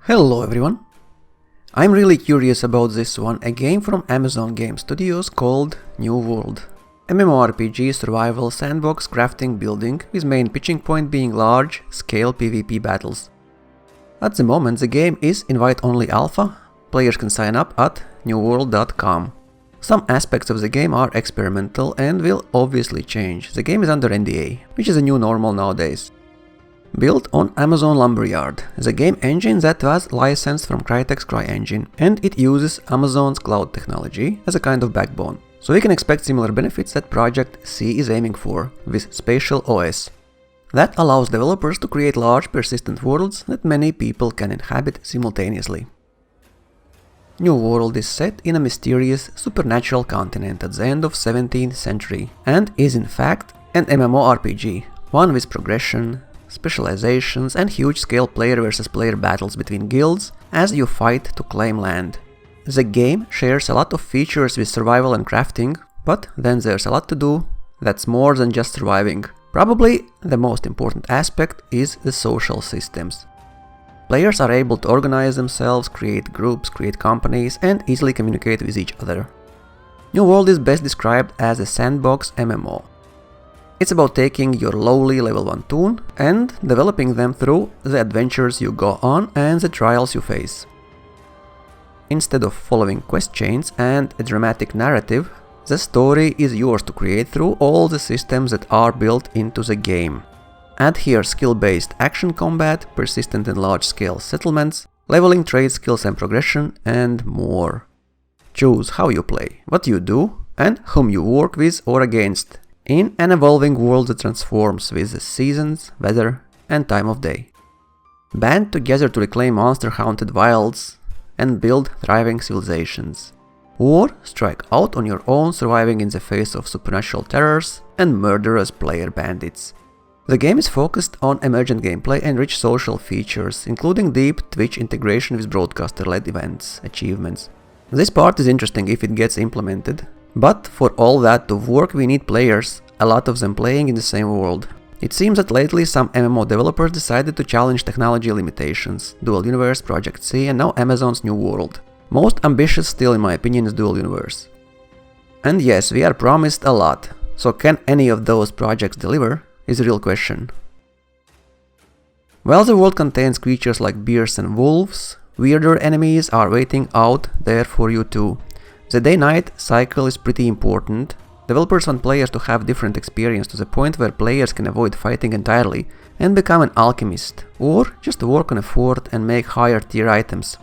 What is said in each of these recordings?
Hello everyone! I'm really curious about this one, a game from Amazon Game Studios called New World. MMORPG survival sandbox crafting building, with main pitching point being large-scale PvP battles. At the moment the game is invite-only alpha, players can sign up at newworld.com. Some aspects of the game are experimental and will obviously change. The game is under NDA, which is a new normal nowadays. Built on Amazon Lumberyard, the game engine that was licensed from Crytek's CryEngine, and it uses Amazon's cloud technology as a kind of backbone. So we can expect similar benefits that Project C is aiming for, with Spatial OS. That allows developers to create large persistent worlds that many people can inhabit simultaneously. New World is set in a mysterious, supernatural continent at the end of 17th century, and is in fact an MMORPG, one with progression, specializations and huge-scale player versus player battles between guilds as you fight to claim land. The game shares a lot of features with survival and crafting, but then there's a lot to do that's more than just surviving. Probably the most important aspect is the social systems. Players are able to organize themselves, create groups, create companies, and easily communicate with each other. New World is best described as a sandbox MMO. It's about taking your lowly level 1 toon and developing them through the adventures you go on and the trials you face. Instead of following quest chains and a dramatic narrative, the story is yours to create through all the systems that are built into the game. Add here skill-based action combat, persistent and large-scale settlements, leveling trade skills and progression, and more. Choose how you play, what you do, and whom you work with or against, in an evolving world that transforms with the seasons, weather, and time of day. Band together to reclaim monster-haunted wilds and build thriving civilizations. Or strike out on your own, surviving in the face of supernatural terrors and murderous player bandits. The game is focused on emergent gameplay and rich social features, including deep Twitch integration with broadcaster-led events, achievements. This part is interesting if it gets implemented. But for all that to work we need players, a lot of them playing in the same world. It seems that lately some MMO developers decided to challenge technology limitations, Dual Universe, Project C, and now Amazon's New World. Most ambitious still in my opinion is Dual Universe. And yes, we are promised a lot, so can any of those projects deliver, is a real question. While the world contains creatures like bears and wolves, weirder enemies are waiting out there for you too. The day-night cycle is pretty important. Developers want players to have different experience to the point where players can avoid fighting entirely and become an alchemist, or just work on a fort and make higher tier items.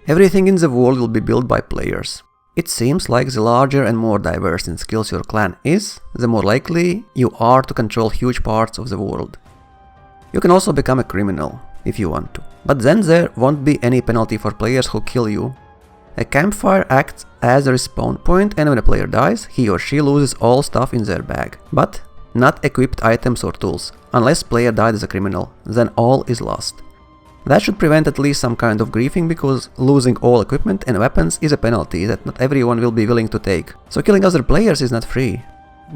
Everything in the world will be built by players. It seems like the larger and more diverse in skills your clan is, the more likely you are to control huge parts of the world. You can also become a criminal, if you want to, but then there won't be any penalty for players who kill you. A campfire acts as a respawn point, and when a player dies, he or she loses all stuff in their bag, but not equipped items or tools. Unless player died as a criminal, then all is lost. That should prevent at least some kind of griefing, because losing all equipment and weapons is a penalty that not everyone will be willing to take. So killing other players is not free.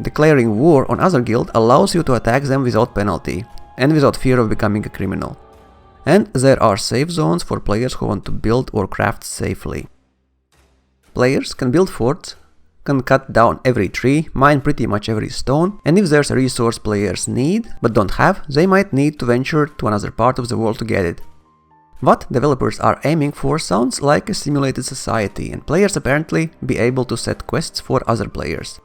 Declaring war on other guild allows you to attack them without penalty, and without fear of becoming a criminal. And there are safe zones for players who want to build or craft safely. Players can build forts, can cut down every tree, mine pretty much every stone, and if there's a resource players need but don't have, they might need to venture to another part of the world to get it. What developers are aiming for sounds like a simulated society, and players apparently be able to set quests for other players.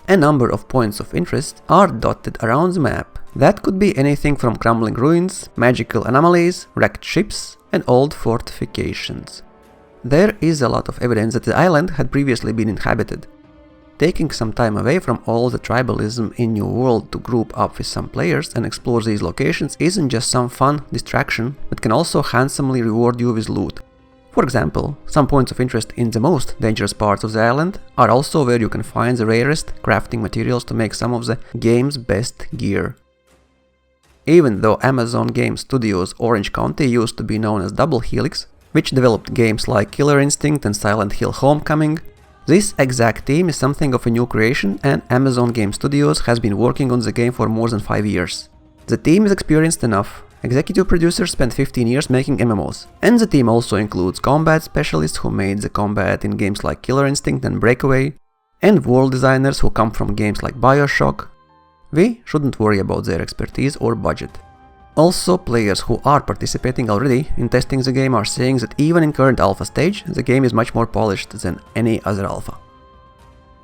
A number of points of interest are dotted around the map. That could be anything from crumbling ruins, magical anomalies, wrecked ships, and old fortifications. There is a lot of evidence that the island had previously been inhabited. Taking some time away from all the tribalism in New World to group up with some players and explore these locations isn't just some fun distraction, but can also handsomely reward you with loot. For example, some points of interest in the most dangerous parts of the island are also where you can find the rarest crafting materials to make some of the game's best gear. Even though Amazon Game Studios Orange County used to be known as Double Helix, which developed games like Killer Instinct and Silent Hill Homecoming, this exact team is something of a new creation, and Amazon Game Studios has been working on the game for more than 5 years. The team is experienced enough Executive producers spent 15 years making MMOs, and the team also includes combat specialists who made the combat in games like Killer Instinct and Breakaway, and world designers who come from games like BioShock. We shouldn't worry about their expertise or budget. Also, players who are participating already in testing the game are saying that even in current alpha stage, the game is much more polished than any other alpha.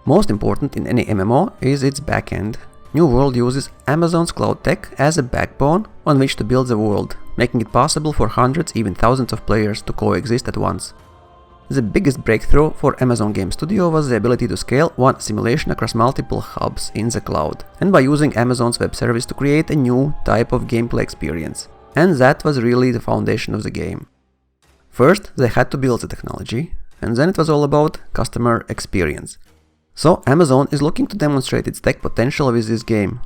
Most important in any MMO is its backend. New World uses Amazon's cloud tech as a backbone on which to build the world, making it possible for hundreds, even thousands of players to coexist at once. The biggest breakthrough for Amazon Game Studio was the ability to scale one simulation across multiple hubs in the cloud, and by using Amazon's web service to create a new type of gameplay experience. And that was really the foundation of the game. First, they had to build the technology, and then it was all about customer experience. So Amazon is looking to demonstrate its tech potential with this game.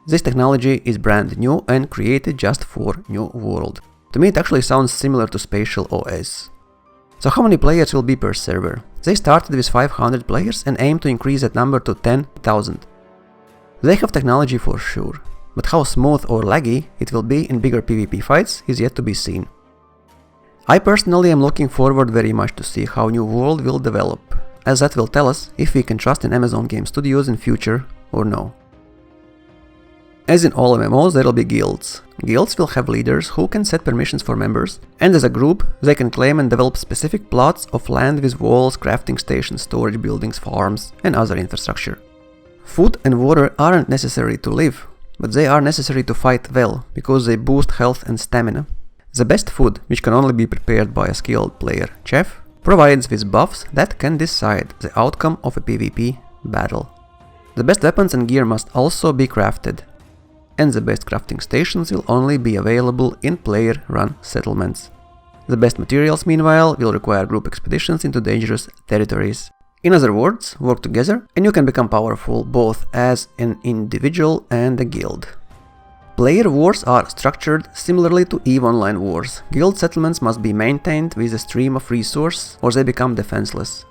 This technology is brand new and created just for New World. To me it actually sounds similar to Spatial OS. So how many players will be per server? They started with 500 players and aim to increase that number to 10,000. They have technology for sure, but how smooth or laggy it will be in bigger PvP fights is yet to be seen. I personally am looking forward very much to see how New World will develop, as that will tell us if we can trust in Amazon Game Studios in future or no. As in all MMOs, there will be guilds. Guilds will have leaders who can set permissions for members, and as a group, they can claim and develop specific plots of land with walls, crafting stations, storage buildings, farms, and other infrastructure. Food and water aren't necessary to live, but they are necessary to fight well, because they boost health and stamina. The best food, which can only be prepared by a skilled player chef, provides with buffs that can decide the outcome of a PvP battle. The best weapons and gear must also be crafted, and the best crafting stations will only be available in player-run settlements. The best materials, meanwhile, will require group expeditions into dangerous territories. In other words, work together and you can become powerful both as an individual and a guild. Player wars are structured similarly to EVE Online wars. Guild settlements must be maintained with a stream of resource or they become defenseless.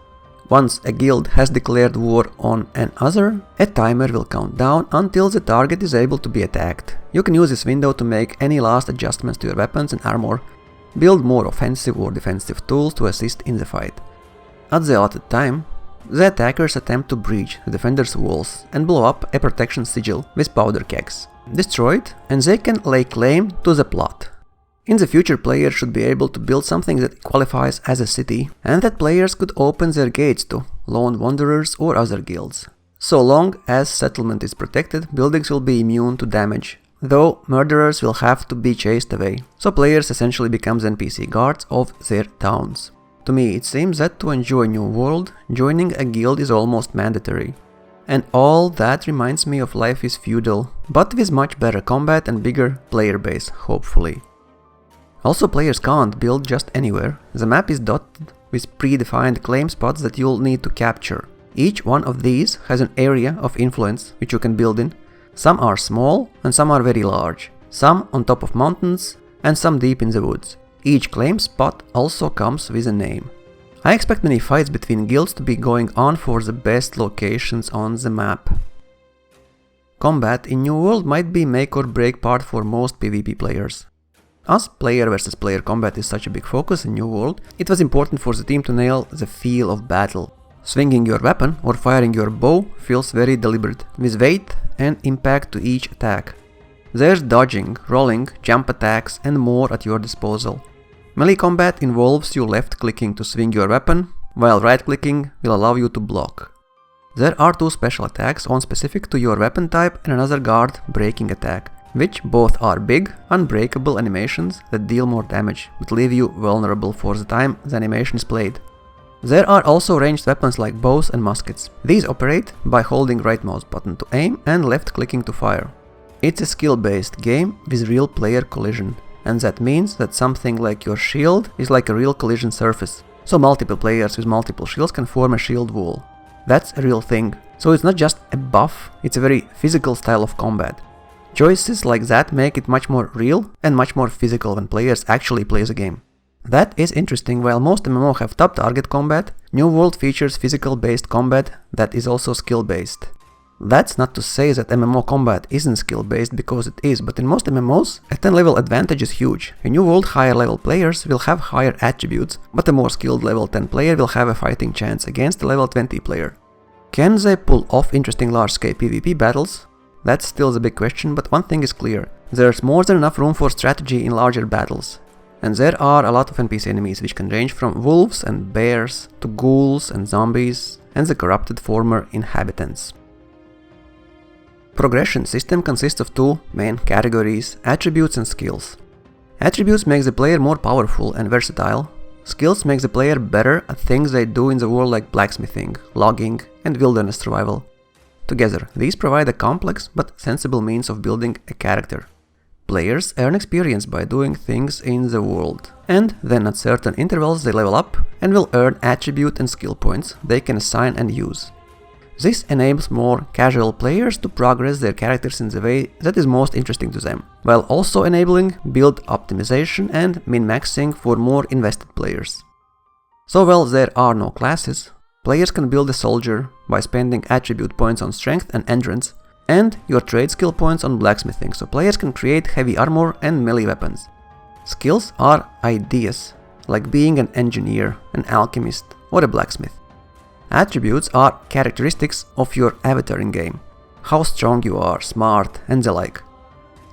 Once a guild has declared war on another, a timer will count down until the target is able to be attacked. You can use this window to make any last adjustments to your weapons and armor, build more offensive or defensive tools to assist in the fight. At the allotted time, the attackers attempt to breach the defender's walls and blow up a protection sigil with powder kegs. Destroy it, and they can lay claim to the plot. In the future, players should be able to build something that qualifies as a city, and that players could open their gates to lone wanderers or other guilds. So long as settlement is protected, buildings will be immune to damage, though murderers will have to be chased away, so players essentially become NPC guards of their towns. To me, it seems that to enjoy New World, joining a guild is almost mandatory. And all that reminds me of Life is Feudal, but with much better combat and bigger player base, hopefully. Also, players can't build just anywhere. The map is dotted with predefined claim spots that you'll need to capture. Each one of these has an area of influence which you can build in. Some are small and some are very large. Some on top of mountains and some deep in the woods. Each claim spot also comes with a name. I expect many fights between guilds to be going on for the best locations on the map. Combat in New World might be make or break part for most PvP players. As player versus player combat is such a big focus in New World, it was important for the team to nail the feel of battle. Swinging your weapon or firing your bow feels very deliberate, with weight and impact to each attack. There's dodging, rolling, jump attacks and more at your disposal. Melee combat involves you left-clicking to swing your weapon, while right-clicking will allow you to block. There are two special attacks, one specific to your weapon type and another guard breaking attack, which both are big, unbreakable animations that deal more damage, but leave you vulnerable for the time the animation is played. There are also ranged weapons like bows and muskets. These operate by holding right mouse button to aim and left-clicking to fire. It's a skill-based game with real player collision, and that means that something like your shield is like a real collision surface, so multiple players with multiple shields can form a shield wall. That's a real thing, so it's not just a buff, it's a very physical style of combat. Choices like that make it much more real and much more physical when players actually play the game. That is interesting. While most MMO have top target combat, New World features physical based combat that is also skill based. That's not to say that MMO combat isn't skill-based, because it is, but in most MMOs, a 10 level advantage is huge. In New World, higher level players will have higher attributes, but a more skilled level 10 player will have a fighting chance against a level 20 player. Can they pull off interesting large-scale PvP battles? That's still the big question, but one thing is clear. There's more than enough room for strategy in larger battles. And there are a lot of NPC enemies, which can range from wolves and bears to ghouls and zombies and the corrupted former inhabitants. Progression system consists of two main categories: attributes and skills. Attributes make the player more powerful and versatile. Skills make the player better at things they do in the world, like blacksmithing, logging, and wilderness survival. Together, these provide a complex but sensible means of building a character. Players earn experience by doing things in the world, and then at certain intervals they level up and will earn attribute and skill points they can assign and use. This enables more casual players to progress their characters in the way that is most interesting to them, while also enabling build optimization and min-maxing for more invested players. So while there are no classes, players can build a soldier by spending attribute points on strength and endurance, and your trade skill points on blacksmithing, so players can create heavy armor and melee weapons. Skills are ideas, like being an engineer, an alchemist, or a blacksmith. Attributes are characteristics of your avatar in-game, how strong you are, smart, and the like.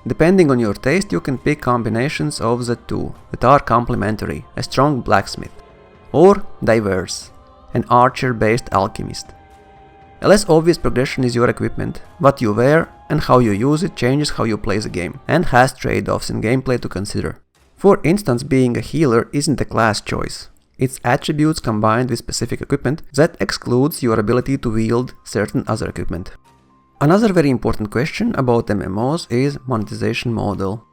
Depending on your taste, you can pick combinations of the two that are complementary: a strong blacksmith, or diverse, an archer-based alchemist. A less obvious progression is your equipment. What you wear and how you use it changes how you play the game, and has trade-offs in gameplay to consider. For instance, being a healer isn't a class choice. It's attributes combined with specific equipment that excludes your ability to wield certain other equipment. Another very important question about MMOs is monetization model.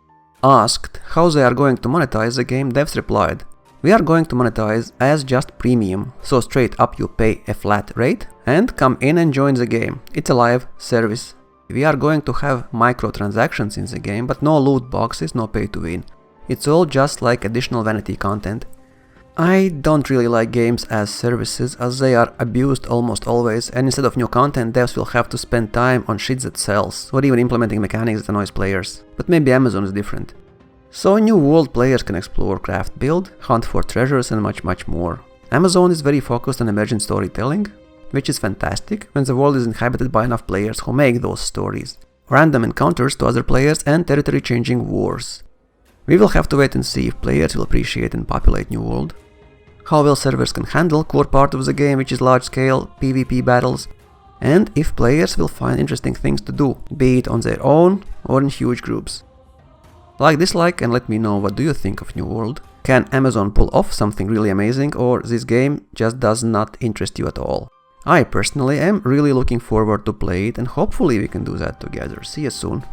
Asked how they are going to monetize the game, devs replied, "We are going to monetize as just premium, so straight up you pay a flat rate and come in and join the game. It's a live service. We are going to have microtransactions in the game, but no loot boxes, no pay to win. It's all just like additional vanity content." I don't really like games as services, as they are abused almost always, and instead of new content, devs will have to spend time on shit that sells, or even implementing mechanics that annoys players. But maybe Amazon is different. So in New World, players can explore, craft, build, hunt for treasures, and much more. Amazon is very focused on emergent storytelling, which is fantastic when the world is inhabited by enough players who make those stories. Random encounters to other players and territory-changing wars. We will have to wait and see if players will appreciate and populate New World, how well servers can handle core part of the game, which is large-scale PvP battles, and if players will find interesting things to do, be it on their own or in huge groups. Like, dislike, and let me know what do you think of New World. Can Amazon pull off something really amazing, or this game just does not interest you at all? I personally am really looking forward to play it, and hopefully we can do that together. See you soon.